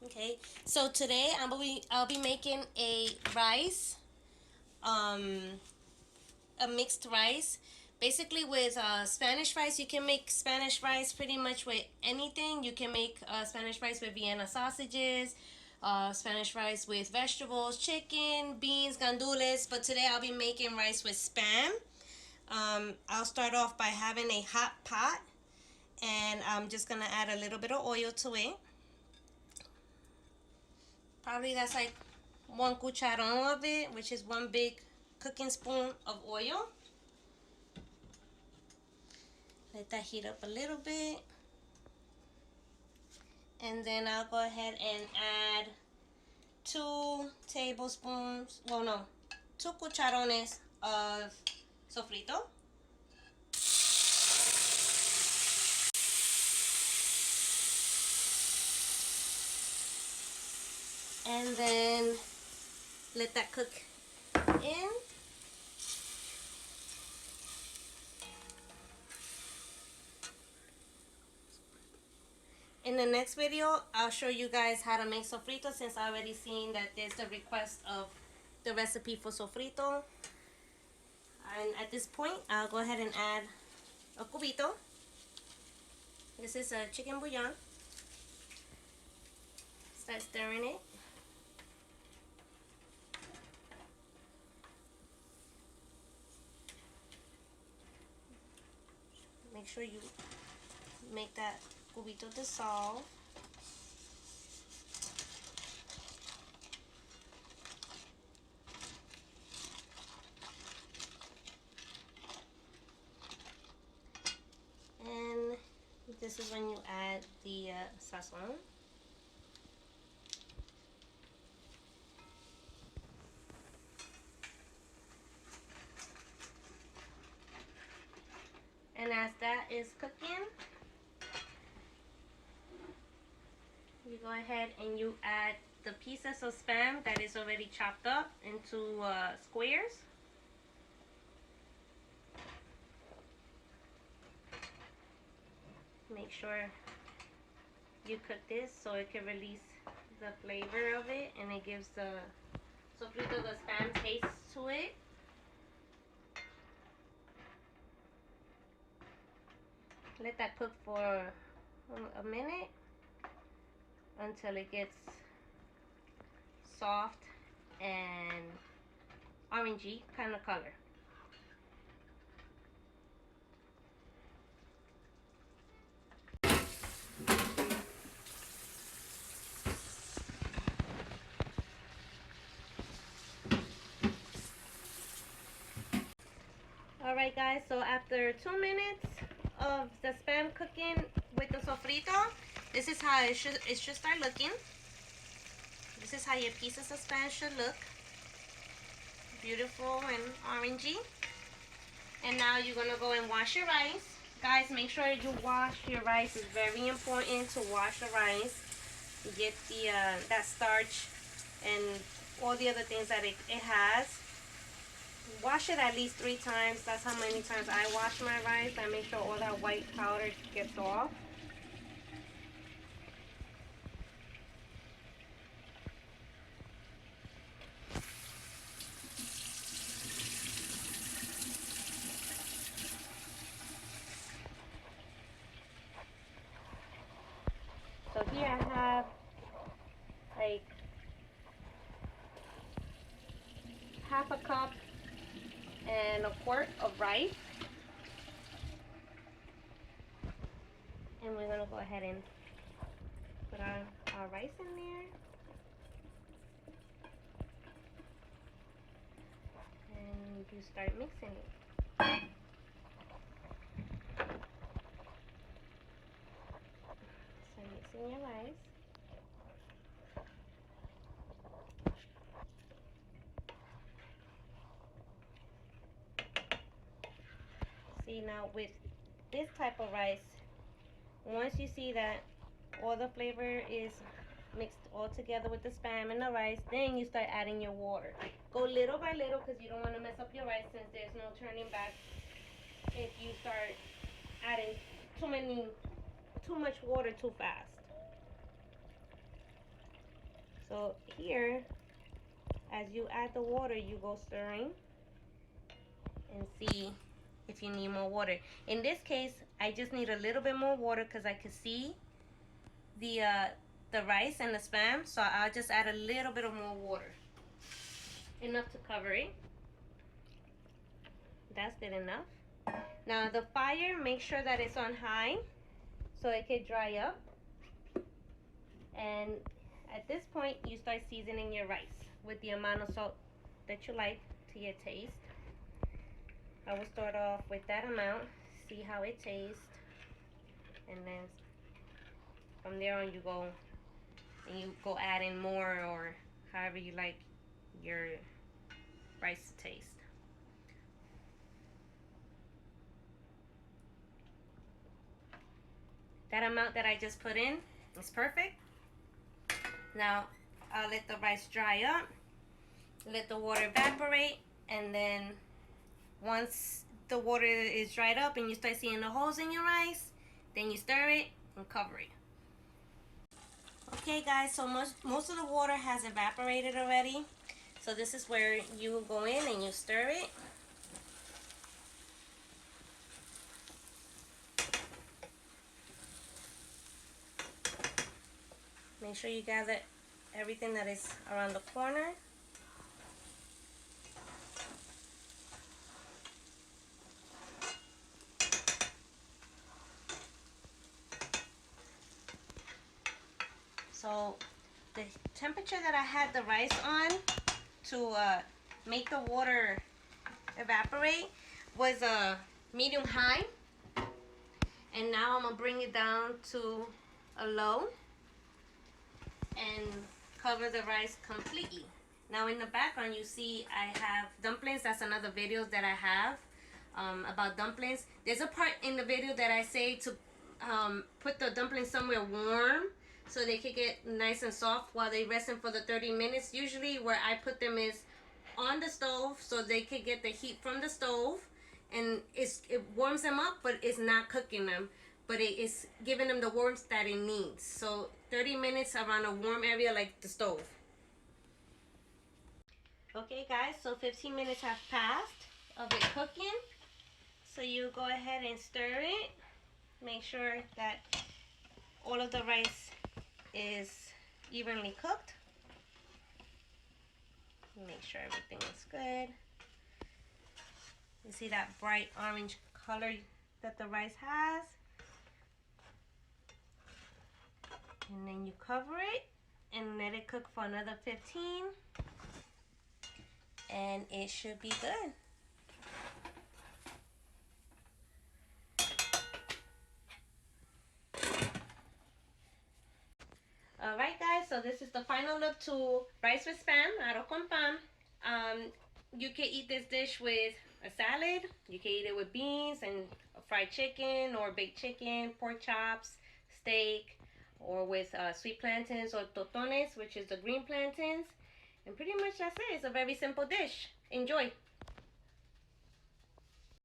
Okay, so today I'll be making um, a mixed rice. Basically, with Spanish rice, you can make Spanish rice pretty much with anything. You can make Spanish rice with Vienna sausages, Spanish rice with vegetables, chicken, beans, gandules. But today I'll be making rice with Spam. I'll start off by having a hot pot, and I'm just gonna add a little bit of oil to it. Probably that's like one cucharon of it, which is one big cooking spoon of oil. Let that heat up a little bit. And then I'll go ahead and add 2 tablespoons, well, no, 2 cucharones of sofrito. And then let that cook in. In the next video, I'll show you guys how to make sofrito, since I already seen that there's the request of the recipe for sofrito. And at this point, I'll go ahead and add a cubito. This is a chicken bouillon. Start stirring it. Make sure you make that cubito dissolve. And this is when you add the sazon. And as that is cooking, you go ahead and you add the pieces of Spam that is already chopped up into squares. Make sure you cook this so it can release the flavor of it, and it gives the sofrito the Spam taste to it. Let that cook for a minute until it gets soft and orangey kind of color. Alright guys, so after 2 minutes of the Spam cooking with the sofrito, this is how it should start looking. This is how your pieces of Spam should look. Beautiful and orangey. And now you're gonna go and wash your rice. Guys, make sure you wash your rice. It's very important to wash the rice. Get the that starch and all the other things that it has. Wash it at least 3 times. That's how many times I wash my rice. I make sure all that white powder gets off. So here I have like half a cup and a quart of rice. And we're gonna go ahead and put our rice in there. And you start mixing it. So mixing your rice. See, now with this type of rice, once you see that all the flavor is mixed all together with the Spam and the rice, then you start adding your water. Go little by little, because you don't want to mess up your rice, since there's no turning back if you start adding too much water too fast. So here, as you add the water, you go stirring and see if you need more water. In this case, I just need a little bit more water because I could see the rice and the spam, so I'll just add a little bit of more water, enough to cover it. That's good enough. Now the fire, make sure that it's on high so it can dry up. And at this point, you start seasoning your rice with the amount of salt that you like to your taste. I will start off with that amount, see how it tastes, and then from there on you go adding more, or however you like your rice to taste. That amount that I just put in is perfect. Now I'll let the rice dry up, let the water evaporate, and then once the water is dried up and you start seeing the holes in your rice, then you stir it and cover it. Okay guys, so most of the water has evaporated already. So this is where you go in and you stir it. Make sure you gather everything that is around the corner. So the temperature that I had the rice on to make the water evaporate was a medium high. And now I'm gonna bring it down to a low and cover the rice completely. Now in the background you see I have dumplings. That's another video that I have about dumplings. There's a part in the video that I say to put the dumplings somewhere warm so they can get nice and soft while they resting for the 30 minutes. Usually where I put them is on the stove so they can get the heat from the stove, and it warms them up, but it's not cooking them, but it is giving them the warmth that it needs. So 30 minutes around a warm area like the stove. Okay guys, so 15 minutes have passed of it cooking. So you go ahead and stir it. Make sure that all of the rice is evenly cooked. Make sure everything is good. You see that bright orange color that the rice has. And then you cover it and let it cook for another 15. And it should be good. Alright guys, so this is the final look to rice with spam, arroz con pan. You can eat this dish with a salad. You can eat it with beans and fried chicken or baked chicken, pork chops, steak, or with sweet plantains or totones, which is the green plantains. And pretty much that's it. It's a very simple dish. Enjoy.